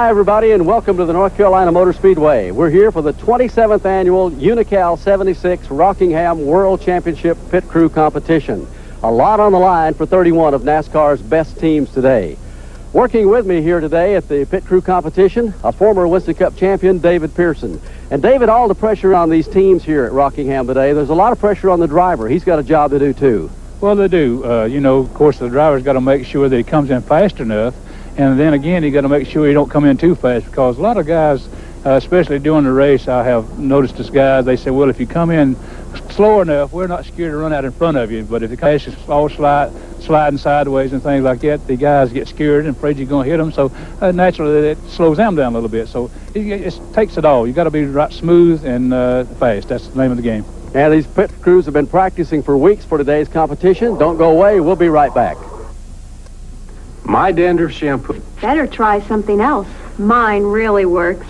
Hi, everybody, and welcome to the North Carolina Motor Speedway. We're here for the 27th annual Unocal 76 Rockingham World Championship Pit Crew Competition. A lot on the line for 31 of NASCAR's best teams today. Working with me here today at the Pit Crew Competition, a former Winston Cup champion, David Pearson. And David, all the pressure on these teams here at Rockingham today, there's a lot of pressure on the driver. He's got a job to do, too. Well, they do. You know, of course, the driver's got to make sure that he comes in fast enough. And then again, you got to make sure you don't come in too fast, because a lot of guys, especially during the race, I have noticed this guy, they say, well, if you come in slow enough, we're not scared to run out in front of you. But if the car is all sliding sideways and things like that, the guys get scared and afraid you're going to hit them. So naturally, it slows them down a little bit. So it takes it all. You got to be right smooth and fast. That's the name of the game. And these pit crews have been practicing for weeks for today's competition. Don't go away. We'll be right back. My dandruff shampoo. Better try something else. Mine really works.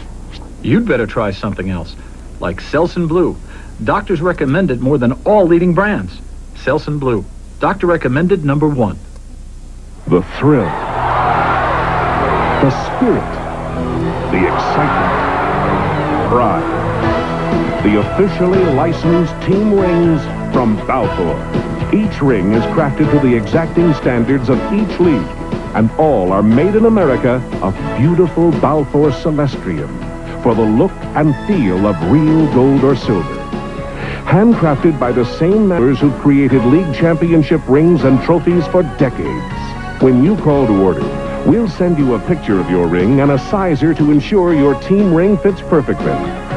You'd better try something else, like Selsun Blue. Doctors recommend it more than all leading brands. Selsun Blue. Doctor recommended #1. The thrill. The spirit. The excitement. Pride. The officially licensed team rings from Balfour. Each ring is crafted to the exacting standards of each league, and all are made in America of beautiful Balfour Celestrium for the look and feel of real gold or silver. Handcrafted by the same members who created league championship rings and trophies for decades. When you call to order, we'll send you a picture of your ring and a sizer to ensure your team ring fits perfectly.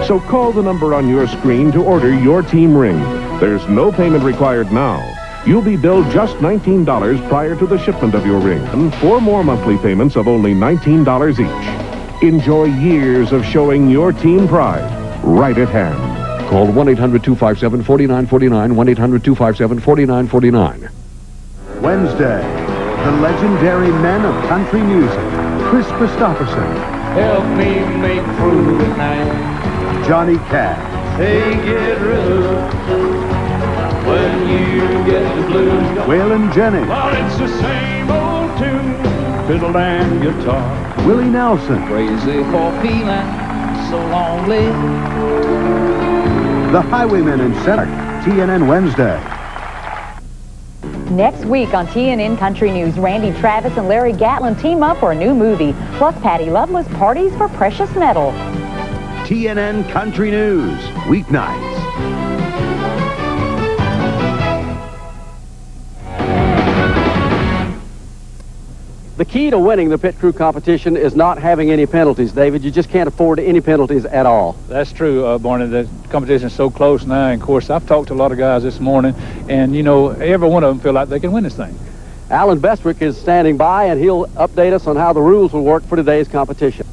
So call the number on your screen to order your team ring. There's no payment required now. You'll be billed just $19 prior to the shipment of your ring, and 4 more monthly payments of only $19 each. Enjoy years of showing your team pride right at hand. Call 1-800-257-4949, 1-800-257-4949. Wednesday, the legendary men of country music, Chris Christopherson. Help me make through the night. Johnny Cash. Hey, get rough when you get the blues. Waylon Jennings. Well, it's the same old tune, fiddle and guitar. Willie Nelson. Crazy for feeling so lonely. The Highwaymen in Center, TNN Wednesday. Next week on TNN Country News, Randy Travis and Larry Gatlin team up for a new movie. Plus, Patty Loveless parties for precious metal. TNN Country News, weeknights. The key to winning the pit crew competition is not having any penalties, David. You just can't afford any penalties at all. That's true, Barney. The competition is so close now. And, of course, I've talked to a lot of guys this morning, and, you know, every one of them feel like they can win this thing. Alan Bestwick is standing by, and he'll update us on how the rules will work for today's competition.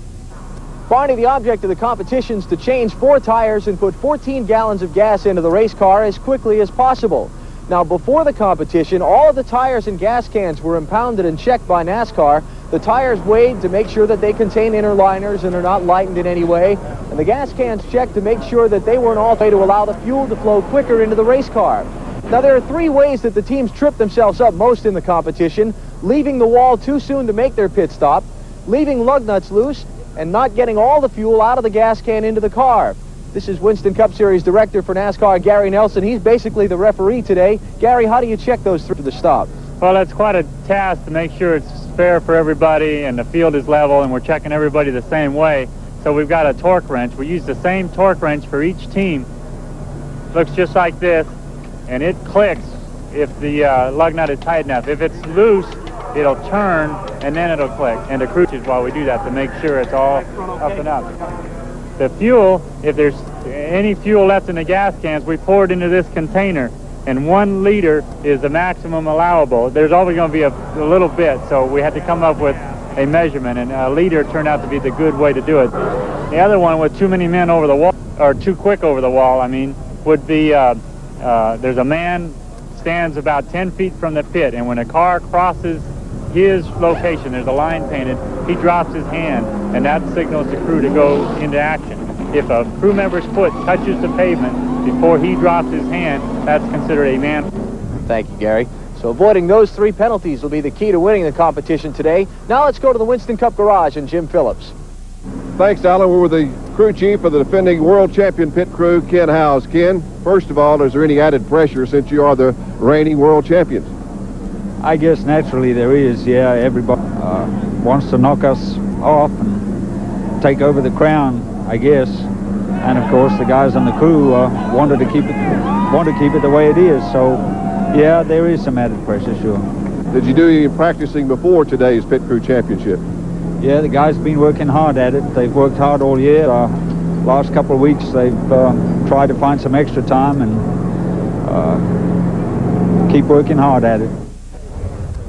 Barney, the object of the competition is to change 4 tires and put 14 gallons of gas into the race car as quickly as possible. Now, before the competition, all of the tires and gas cans were impounded and checked by NASCAR. The tires weighed to make sure that they contain inner liners and are not lightened in any way. And the gas cans checked to make sure that they weren't all made to allow the fuel to flow quicker into the race car. Now, there are 3 ways that the teams trip themselves up most in the competition: leaving the wall too soon to make their pit stop, leaving lug nuts loose, and not getting all the fuel out of the gas can into the car. This is Winston Cup Series Director for NASCAR, Gary Nelson. He's basically the referee today. Gary, how do you check those through the stop? Well, it's quite a task to make sure it's fair for everybody and the field is level and we're checking everybody the same way. So we've got a torque wrench. We use the same torque wrench for each team. Looks just like this, and it clicks if the lug nut is tight enough. If it's loose, it'll turn and then it'll click. And the crew is while we do that to make sure it's all up and up. The fuel, if there's any fuel left in the gas cans, we pour it into this container, and 1 liter is the maximum allowable. There's always going to be a little bit, so we had to come up with a measurement, and a liter turned out to be the good way to do it. The other one, with too many men over the wall, or too quick over the wall, I mean, would be there's a man stands about 10 feet from the pit, and when a car crosses his location, there's a line painted, he drops his hand, and that signals the crew to go into action. If a crew member's foot touches the pavement before he drops his hand, that's considered a man. Thank you, Gary. So avoiding those 3 penalties will be the key to winning the competition today. Now let's go to the Winston Cup Garage and Jim Phillips. Thanks, Alan. We're with the crew chief of the defending world champion pit crew, Ken Howes. Ken, first of all, is there any added pressure since you are the reigning world champions? I guess naturally there is, yeah. Everybody wants to knock us off and take over the crown, I guess. And of course, the guys on the crew want to keep it the way it is. So, yeah, there is some added pressure, sure. Did you do any practicing before today's pit crew championship? Yeah, the guys have been working hard at it. They've worked hard all year. Last couple of weeks, they've tried to find some extra time and keep working hard at it.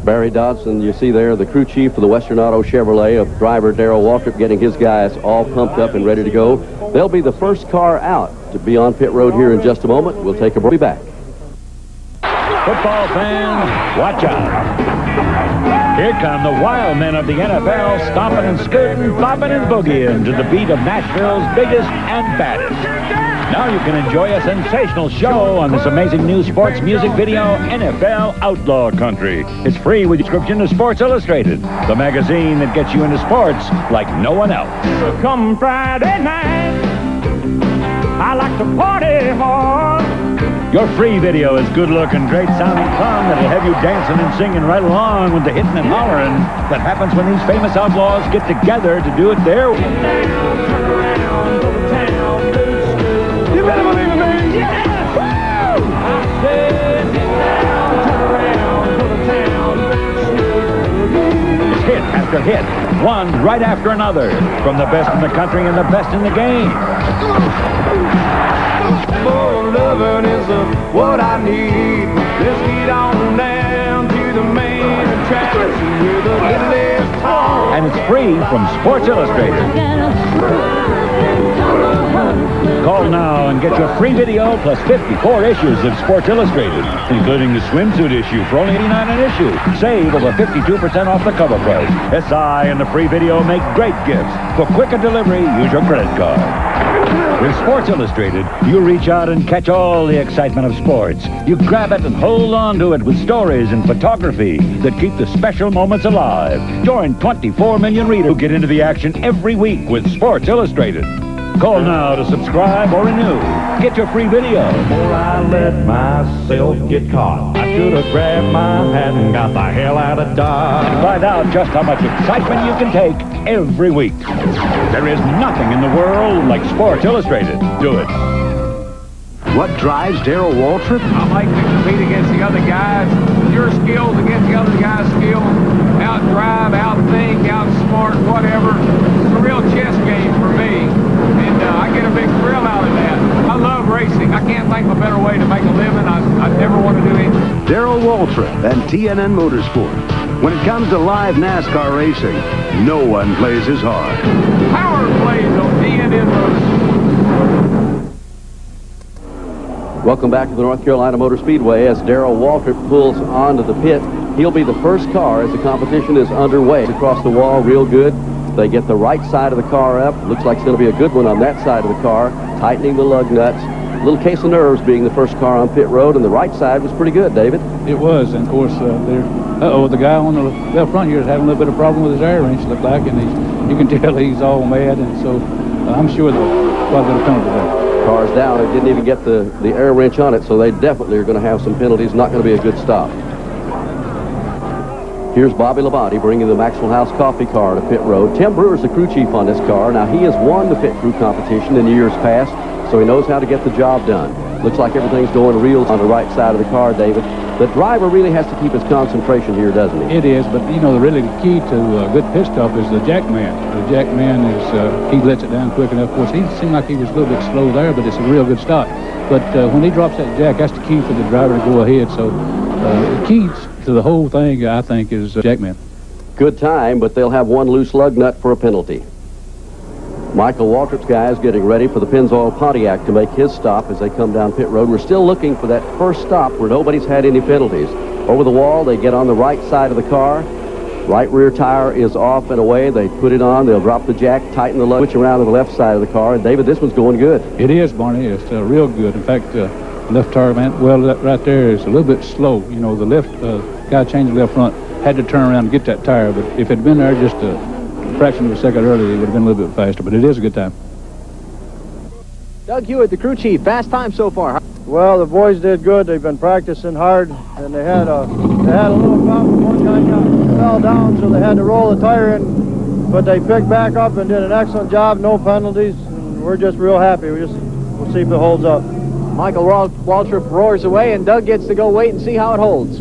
Barry Dodson, you see there, the crew chief for the Western Auto Chevrolet, of driver Darrell Waltrip, getting his guys all pumped up and ready to go. They'll be the first car out to be on pit road here in just a moment. We'll take a break. Be back. Football fans, watch out. Here come the wild men of the NFL, stomping and skirting, flopping and boogieing to the beat of Nashville's biggest and baddest. Now you can enjoy a sensational show on this amazing new sports music video, NFL Outlaw Country. It's free with subscription to Sports Illustrated, the magazine that gets you into sports like no one else. Come Friday night, I like to party hard. Your free video is good-looking, great-sounding fun that'll have you dancing and singing right along with the hitting and hollering that happens when these famous outlaws get together to do it their way. You better believe it, man. Yeah! Woo! I said, It's hit after hit, one right after another, from the best in the country and the best in the game. For loving is what I need. Let's get on down to the main attraction with the littlest tall. And it's free from Sports Illustrated. Call now and get your free video plus 54 issues of Sports Illustrated, including the swimsuit issue for only $89 an issue. Save over 52% off the cover price. SI and the free video make great gifts. For quicker delivery, use your credit card. With Sports Illustrated, you reach out and catch all the excitement of sports. You grab it and hold on to it with stories and photography that keep the special moments alive. Join 24 million readers who get into the action every week with Sports Illustrated. Call now to subscribe or renew. Get your free video. Before I let myself get caught, I should have grabbed my hat and got the hell out of Dodge. And find out just how much excitement you can take every week. There is nothing in the world like Sports Illustrated. Do it. What drives Darrell Waltrip? I like to compete against the other guys. Your skills against the other guy's skills. Out-drive, out-think, out-smart, whatever. It's a real chess game for me. And I get a big thrill out of that. I love racing. I can't think of a better way to make a living. I never want to do anything. Darrell Waltrip and TNN Motorsport. When it comes to live NASCAR racing, no one plays as hard. Power plays on TNN Motorsport. Welcome back to the North Carolina Motor Speedway as Darrell Waltrip pulls onto the pit. He'll be the first car as the competition is underway. Across the wall real good. They get the right side of the car up. Looks like it's going to be a good one on that side of the car. Tightening the lug nuts. A little case of nerves being the first car on pit road, and the right side was pretty good, David. It was, and of course, the guy on the left front here is having a little bit of problem with his air wrench, look like, and you can tell he's all mad, and so I'm sure there's quite a bit of penalty there. Car's down. It didn't even get the air wrench on it, so they definitely are going to have some penalties. Not going to be a good stop. Here's Bobby Labonte bringing the Maxwell House Coffee car to pit road. Tim Brewer's the crew chief on this car. Now, he has won the pit crew competition in years past, so he knows how to get the job done. Looks like everything's going real on the right side of the car, David. The driver really has to keep his concentration here, doesn't he? It is, but, you know, the key to a good pit stop is the jack man. The jack man is, he lets it down quick enough. Of course, he seemed like he was a little bit slow there, but it's a real good stop. But when he drops that jack, that's the key for the driver to go ahead. So the key to the whole thing, I think, is jack man. Good time, but they'll have one loose lug nut for a penalty. Michael Waltrip's guys getting ready for the Pennzoil Pontiac to make his stop as they come down pit road. We're still looking for that first stop where nobody's had any penalties. Over the wall, they get on the right side of the car. Right rear tire is off and away. They put it on. They'll drop the jack, tighten the lug, switch around to the left side of the car. And David, this one's going good. It is, Barney. It's real good. In fact, left tire, man, well, that right there is a little bit slow. You know, the left guy changing the left front had to turn around and get that tire. But if it had been there just a fraction of a second earlier, it would have been a little bit faster, but it is a good time. Doug Hewitt, the crew chief, fast time so far. Well, the boys did good. They've been practicing hard, and they had a little problem. One guy fell down, so they had to roll the tire in, but they picked back up and did an excellent job. No penalties, and we're just real happy. We'll see if it holds up. Michael Waltrip roars away, and Doug gets to go wait and see how it holds.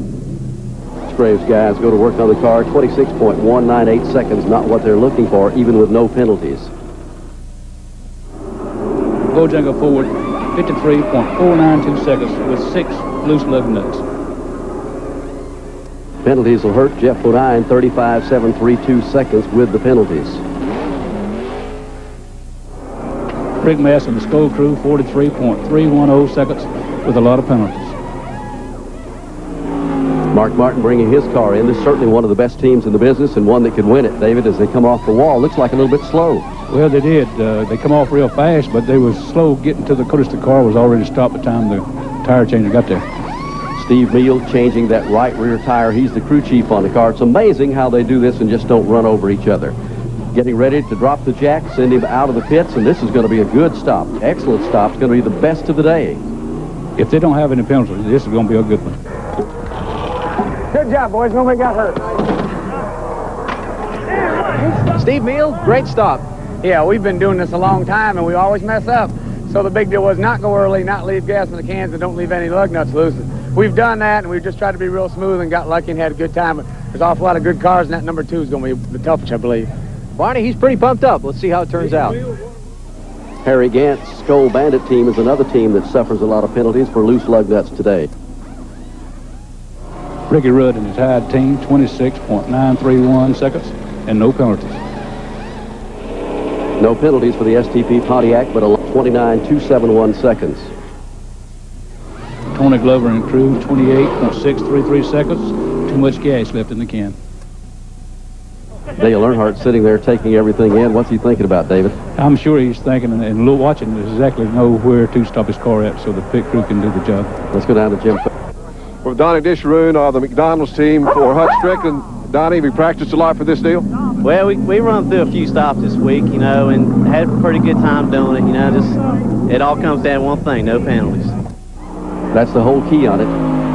Braves guys go to work on the car. 26.198 seconds, not what they're looking for, even with no penalties. Bojangles forward, 53.492 seconds with 6 loose lug nuts. Penalties will hurt Jeff Bodine, 35.732 seconds with the penalties. Rick Mass and the Skoal crew, 43.310 seconds with a lot of penalties. Mark Martin bringing his car in. This is certainly one of the best teams in the business and one that could win it, David, as they come off the wall. Looks like a little bit slow. Well, they did. They come off real fast, but they was slow getting to the course. The car was already stopped by the time the tire changer got there. Steve Meal changing that right rear tire. He's the crew chief on the car. It's amazing how they do this and just don't run over each other. Getting ready to drop the jack, send him out of the pits, and this is going to be a good stop. Excellent stop. It's going to be the best of the day. If they don't have any penalties, this is going to be a good one. Good job, boys. Nobody got hurt. Steve Meal, great stop. Yeah, we've been doing this a long time, and we always mess up. So the big deal was not go early, not leave gas in the cans, and don't leave any lug nuts loose. We've done that, and we've just tried to be real smooth and got lucky and had a good time. But there's an awful lot of good cars, and that number 2 is going to be the toughest, I believe. Barney, he's pretty pumped up. Let's see how it turns out. Harry Gant's Skoal Bandit team is another team that suffers a lot of penalties for loose lug nuts today. Ricky Rudd and his Hyde team, 26.931 seconds, and no penalties. No penalties for the STP Pontiac, but a 29.271 seconds. Tony Glover and crew, 28.633 seconds. Too much gas left in the can. Dale Earnhardt sitting there taking everything in. What's he thinking about, David? I'm sure he's thinking and watching exactly know where to stop his car at so the pit crew can do the job. Let's go down to Jim. With Donnie Disharoon of the McDonald's team for Hutch Strickland. Donnie, we practiced a lot for this deal? Well, we run through a few stops this week, you know, and had a pretty good time doing it, you know. Just it all comes down to one thing, no penalties. That's the whole key on it.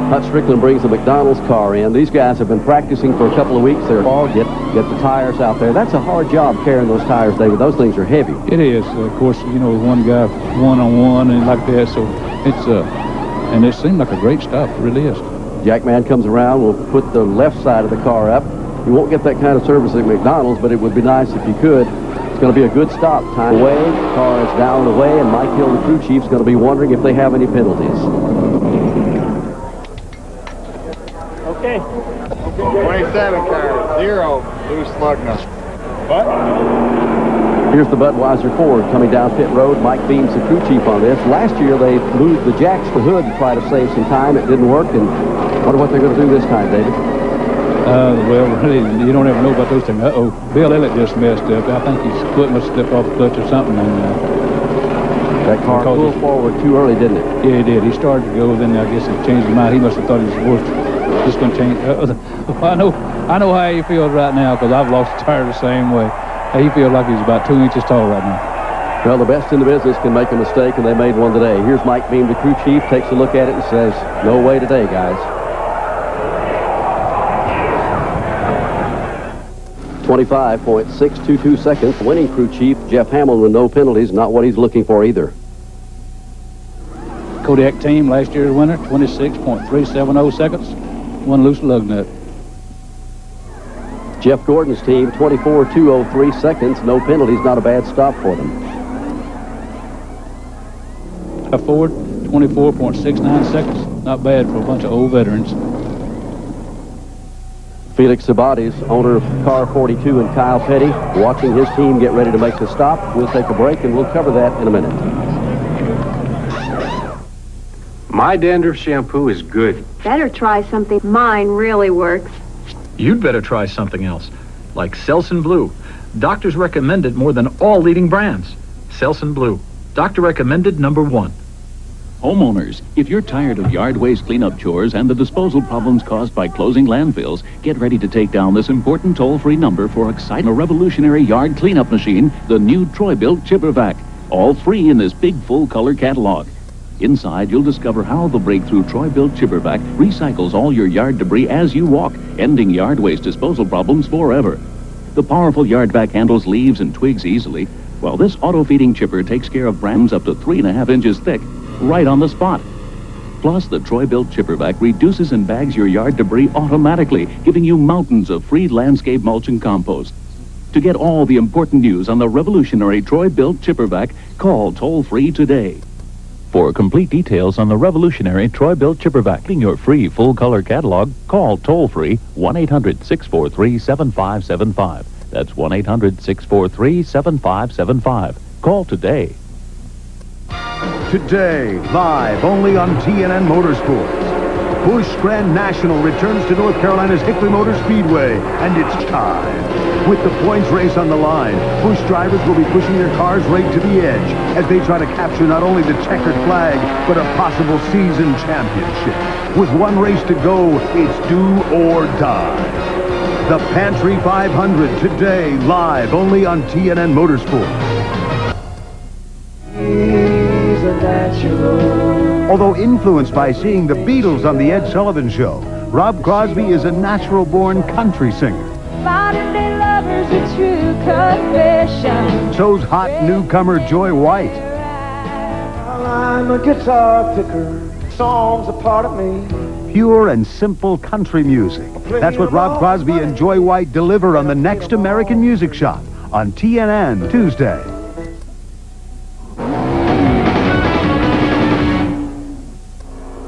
Hutch Strickland brings the McDonald's car in. These guys have been practicing for a couple of weeks. They're all get the tires out there. That's a hard job carrying those tires, David. Those things are heavy. It is. Of course, you know, one guy one-on-one and like that, so it's and it seemed like a great stop. It really is. Jackman comes around. We'll put the left side of the car up. You won't get that kind of service at McDonald's, but it would be nice if you could. It's going to be a good stop. Time away. The car is down and away, and Mike Hill, the crew chief, is going to be wondering if they have any penalties. Okay. 27 car, 0 loose lug nuts. What? Here's the Budweiser Ford coming down pit road. Mike Beams, the crew chief on this. Last year they moved the jacks to hood to try to save some time. It didn't work, and I wonder what they're going to do this time, David. Well, really, you don't ever know about those things. Uh-oh, Bill Elliott just messed up. I think his foot must have slipped off the clutch or something. And, that car pulled forward too early, didn't it? Yeah, he did. He started to go, then I guess he changed his mind. He must have thought he was worth just going to change. I know how he feels right now because I've lost the tire the same way. He feels like he's about 2 inches tall right now. Well, the best in the business can make a mistake, and they made one today. Here's Mike Beam, the crew chief, takes a look at it and says, no way today, guys. 25.622 seconds. Winning crew chief, Jeff Hamill, with no penalties, not what he's looking for either. Kodiak team, last year's winner, 26.370 seconds. One loose lug nut. Jeff Gordon's team, 24.203 seconds. No penalties, not a bad stop for them. Ford, 24.69 seconds. Not bad for a bunch of old veterans. Felix Sabates, owner of car 42, and Kyle Petty, watching his team get ready to make the stop. We'll take a break, and we'll cover that in a minute. My dandruff shampoo is good. Better try something. Mine really works. You'd better try something else, like Selsun Blue. Doctors recommend it more than all leading brands. Selsun Blue. Doctor recommended #1. Homeowners, if you're tired of yard waste cleanup chores and the disposal problems caused by closing landfills, get ready to take down this important toll-free number for exciting a revolutionary yard cleanup machine, the new Troy-Bilt ChipperVac. All free in this big full-color catalog. Inside, you'll discover how the breakthrough Troy-Bilt ChipperVac recycles all your yard debris as you walk, ending yard waste disposal problems forever. The powerful yard vac handles leaves and twigs easily, while this auto-feeding chipper takes care of brands up to 3.5 inches thick, right on the spot. Plus, the Troy-Bilt ChipperVac reduces and bags your yard debris automatically, giving you mountains of free landscape mulch and compost. To get all the important news on the revolutionary Troy-Bilt ChipperVac, call toll-free today. For complete details on the revolutionary Troy-Bilt ChipperVac and your free full-color catalog, call toll-free 1-800-643-7575. That's 1-800-643-7575. Call today. Today, live only on TNN Motorsports. Busch Grand National returns to North Carolina's Hickory Motor Speedway, and it's time. With the points race on the line, Busch drivers will be pushing their cars right to the edge as they try to capture not only the checkered flag, but a possible season championship. With one race to go, it's do or die. The Pantry 500 today, live only on TNN Motorsports. Although influenced by seeing the Beatles on the Ed Sullivan Show, Rob Crosby is a natural-born country singer. Modern-day lovers, a true confession. So's hot newcomer Joy White. I'm a guitar picker. Song's a part of me. Pure and simple country music. That's what Rob Crosby and Joy White deliver on the next American Music Shop on TNN Tuesday.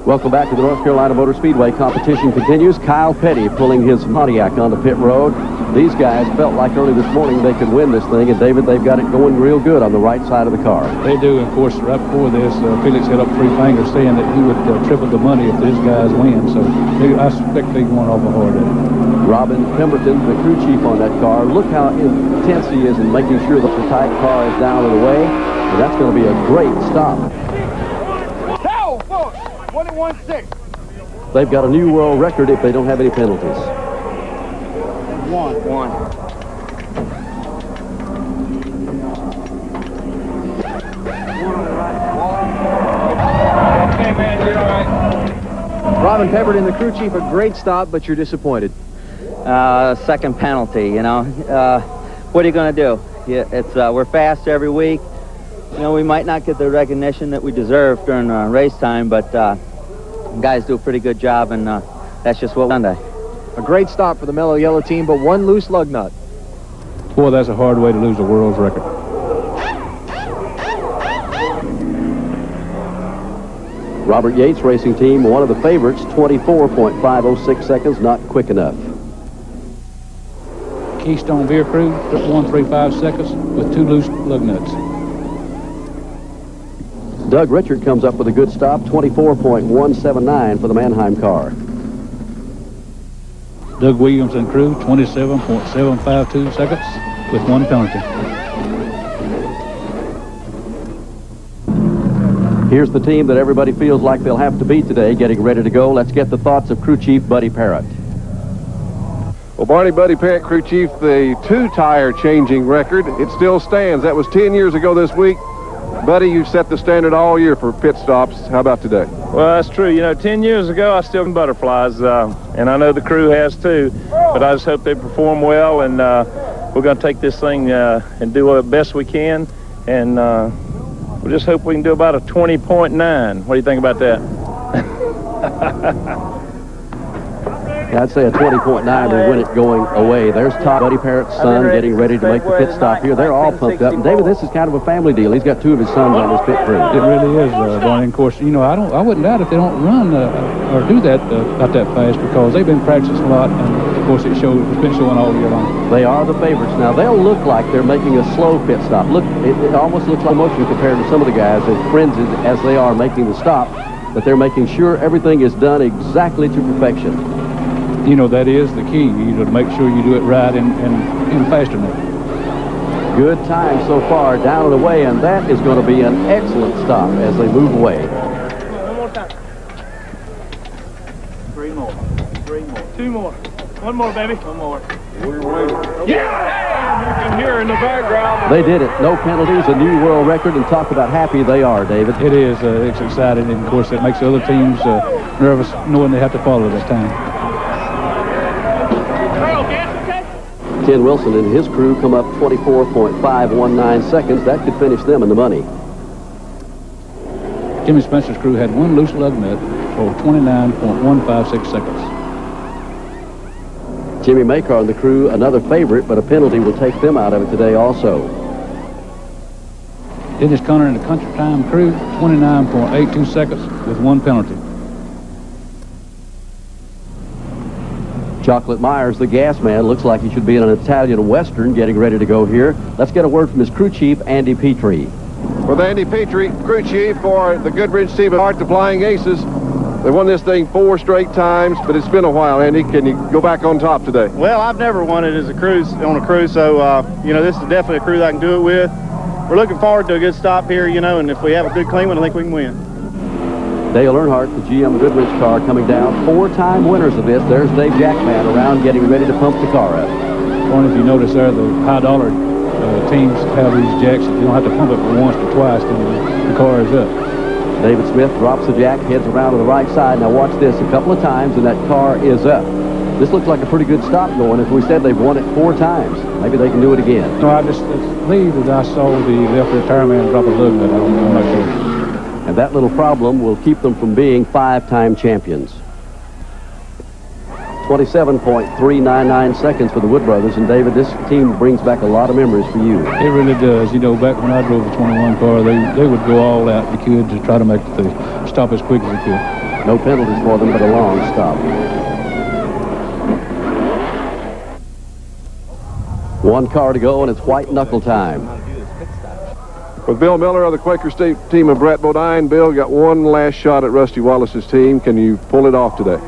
Welcome back to the North Carolina Motor Speedway. Competition continues. Kyle Petty pulling his Pontiac onto pit road. These guys felt like early this morning they could win this thing, and David, they've got it going real good on the right side of the car. They do. Of course, right before this, Felix held up 3 fingers saying that he would triple the money if these guys win. So I suspect they're going off a hard day. Robin Pemberton, the crew chief on that car. Look how intense he is in making sure that the tight car is down and away. And that's going to be a great stop. 21-6. They've got a new world record if they don't have any penalties. One. Okay, man, you're all right. Robin Pemberton, the crew chief, a great stop, but you're disappointed. Second penalty, you know. What are you going to do? We're fast every week. You know, we might not get the recognition that we deserve during race time, but guys do a pretty good job, and that's just what we're Sunday. A great stop for the Mellow Yellow team, but one loose lug nut. Boy, that's a hard way to lose a world's record. Robert Yates Racing Team, one of the favorites, 24.506 seconds, not quick enough. Keystone Beer Crew, 135 seconds with 2 loose lug nuts. Doug Richard comes up with a good stop, 24.179 for the Mannheim car. Doug Williams and crew, 27.752 seconds with 1 penalty. Here's the team that everybody feels like they'll have to beat today, getting ready to go. Let's get the thoughts of crew chief Buddy Parrott. Well, Barney Buddy Parrott, crew chief, the 2-tire changing record, it still stands. That was 10 years ago this week. Buddy, you've set the standard all year for pit stops. How about today? Well, that's true. You know, 10 years ago, I still butterflies, and I know the crew has too. But I just hope they perform well, and we're going to take this thing and do the best we can. And we just hope we can do about a 20.9. What do you think about that? I'd say a 20.9 to win it going away. There's Todd, Buddy Parrott's son, getting ready to make the pit stop here. They're all pumped up. And David, this is kind of a family deal. He's got 2 of his sons on this pit crew. It really is, Barney. Of course, you know, I wouldn't doubt if they don't run or do that not that fast, because they've been practicing a lot, and of course it's been showing all year long. They are the favorites. Now they'll look like they're making a slow pit stop. Look, it almost looks like motion compared to some of the guys as frenzied as they are making the stop, but they're making sure everything is done exactly to perfection. You know, that is the key, to make sure you do it right and fast enough. Good time so far, down and away, and that is going to be an excellent stop as they move away. 3 more. 3 more. 2 more. 1 more, baby. 1 more. We're waiting. Yeah! You can hear in the background. They did it. No penalties, a new world record, and talk about happy they are, David. It is. It's exciting, and of course it makes the other teams nervous knowing they have to follow this time. Ken Wilson and his crew come up 24.519 seconds. That could finish them in the money. Jimmy Spencer's crew had 1 loose lug nut for 29.156 seconds. Jimmy Makar and the crew, another favorite, but a penalty will take them out of it today also. Dennis Conner and the Country Time crew, 29.82 seconds with 1 penalty. Chocolate Myers, the gas man, looks like he should be in an Italian Western getting ready to go here. Let's get a word from his crew chief, Andy Petrie. With Andy Petrie, crew chief for the Goodrich Steve Hart, the Flying Aces. They won this thing 4 straight times, but it's been a while, Andy. Can you go back on top today? Well, I've never won it as a cruise on a cruise, so you know, this is definitely a crew that I can do it with. We're looking forward to a good stop here, you know, and if we have a good clean one, I think we can win. Dale Earnhardt, the GM Goodrich car, coming down. 4-time winners of this. There's Dave Jackman around getting ready to pump the car up. If you notice there, the high-dollar teams have these jacks. You don't have to pump it for once or twice, then the car is up. David Smith drops the jack, heads around to the right side. Now watch this a couple of times, and that car is up. This looks like a pretty good stop going. As we said, they've won it 4 times. Maybe they can do it again. No, I just believe that I saw the left rear tire man drop a lug nut. I'm not sure. And that little problem will keep them from being 5-time champions. 27.399 seconds for the Wood Brothers. And David, this team brings back a lot of memories for you. It really does. You know, back when I drove the 21 car, they would go all out they could to try to make the stop as quick as they could. No penalties for them, but a long stop. 1 car to go, and it's white knuckle time. With Bill Miller of the Quaker State team and Brett Bodine, Bill got 1 last shot at Rusty Wallace's team. Can you pull it off today?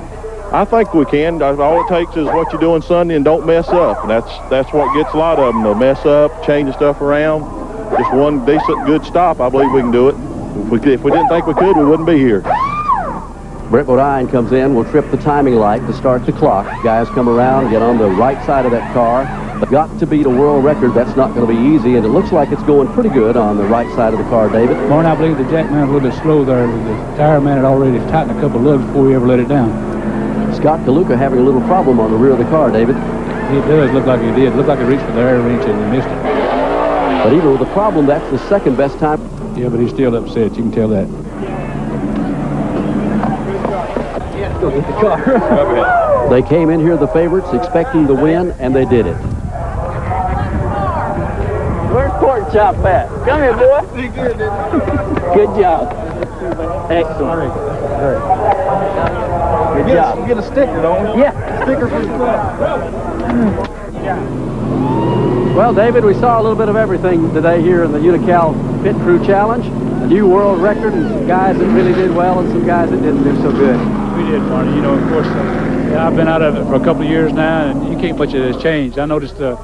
I think we can. All it takes is what you're doing Sunday and don't mess up. And that's what gets a lot of them. They'll mess up, changing stuff around. Just 1 decent, good stop, I believe we can do it. If we didn't think we could, we wouldn't be here. Brett Bodine comes in, will trip the timing light to start the clock. Guys come around, get on the right side of that car. Got to beat a world record. That's not going to be easy, and it looks like it's going pretty good on the right side of the car, David. Warren, I believe the jack man was a little bit slow there. The tire man had already tightened a couple of lugs before he ever let it down. Scott Kaluka having a little problem on the rear of the car, David. It does look like he did. It looked like he reached for the air wrench and he missed it. But even with the problem, that's the 2nd best time. Yeah, but he's still upset. You can tell that. Go get the car. They came in here the favorites, expecting the win, and they did it. Where's Pork Chop at? Come here, boy. Good job. Excellent. Good job. You get a sticker, don't we? Yeah. Sticker for the club. Well, David, we saw a little bit of everything today here in the Unocal Pit Crew Challenge. A new world record, and some guys that really did well and some guys that didn't do so good. We did, Barney. You know, of course, I've been out of it for a couple of years now, and you can't much of it has changed. I noticed the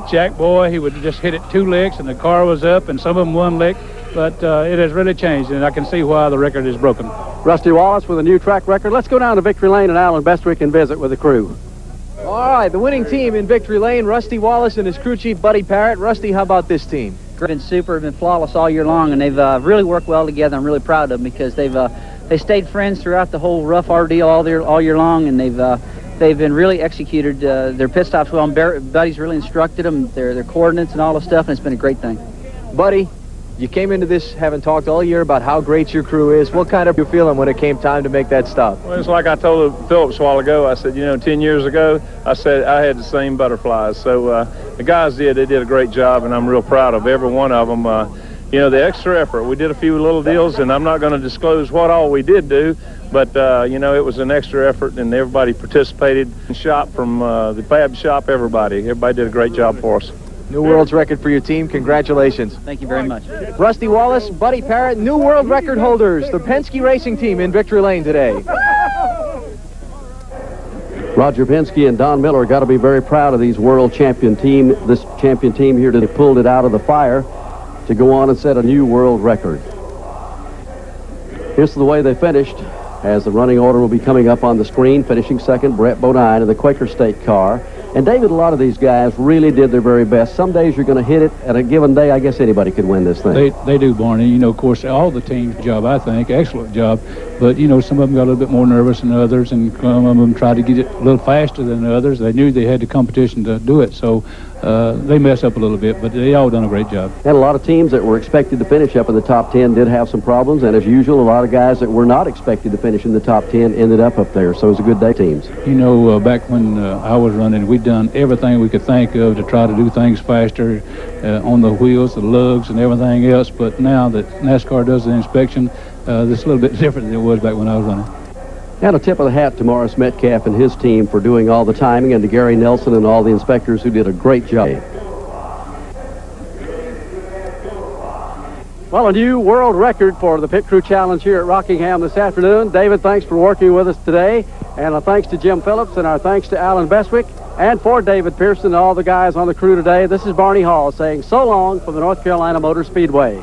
Jack boy, he would just hit it 2 licks, and the car was up, and some of them 1 lick. But it has really changed, and I can see why the record is broken. Rusty Wallace with a new track record. Let's go down to Victory Lane and Alan Bestwick and visit with the crew. All right, the winning team in Victory Lane, Rusty Wallace and his crew chief, Buddy Parrott. Rusty, how about this team? They've been super, been flawless all year long, and they've really worked well together. I'm really proud of them because they stayed friends throughout the whole rough ordeal all year long, and they've been really executed their pit stops well. And Buddy's really instructed them, their coordinates and all the stuff, and it's been a great thing. Buddy, you came into this having talked all year about how great your crew is. What kind of you feeling when it came time to make that stop? Well, it's like I told Phillips a while ago. I said, you know, 10 years ago, I said I had the same butterflies. So the guys they did a great job, and I'm real proud of every one of them. You know, the extra effort. We did a few little deals, and I'm not going to disclose what all we did do, but, you know, it was an extra effort, and everybody participated. Shop from the fab shop, everybody did a great job for us. New world's record for your team. Congratulations. Thank you very much. Rusty Wallace, Buddy Parrott, new world record holders, the Penske Racing Team in Victory Lane today. Roger Penske and Don Miller got to be very proud of these world champion team, this champion team here that pulled it out of the fire to go on and set a new world record. Here's the way they finished. as the running order will be coming up on the screen. Finishing second, Brett Bodine in the Quaker State car. And David, a lot of these guys really did their very best. Some days you're going to hit it. At a given day, I guess anybody could win this thing. They do, Barney. You know, of course, all the team's job, I think, excellent job. But, you know, some of them got a little bit more nervous than others, and some of them tried to get it a little faster than others. They knew they had the competition to do it, so they messed up a little bit, but they all done a great job. And a lot of teams that were expected to finish up in the top 10 did have some problems, and as usual, a lot of guys that were not expected to finish in the top 10 ended up there, so it was a good day, teams. You know, back when I was running, we'd done everything we could think of to try to do things faster on the wheels, the lugs, and everything else, but now that NASCAR does the inspection, this is a little bit different than it was back when I was running. And a tip of the hat to Morris Metcalf and his team for doing all the timing, and to Gary Nelson and all the inspectors who did a great job. Well, a new world record for the Pit Crew Challenge here at Rockingham this afternoon. David, thanks for working with us today. And a thanks to Jim Phillips, and our thanks to Alan Beswick. And for David Pearson and all the guys on the crew today, this is Barney Hall saying so long from the North Carolina Motor Speedway.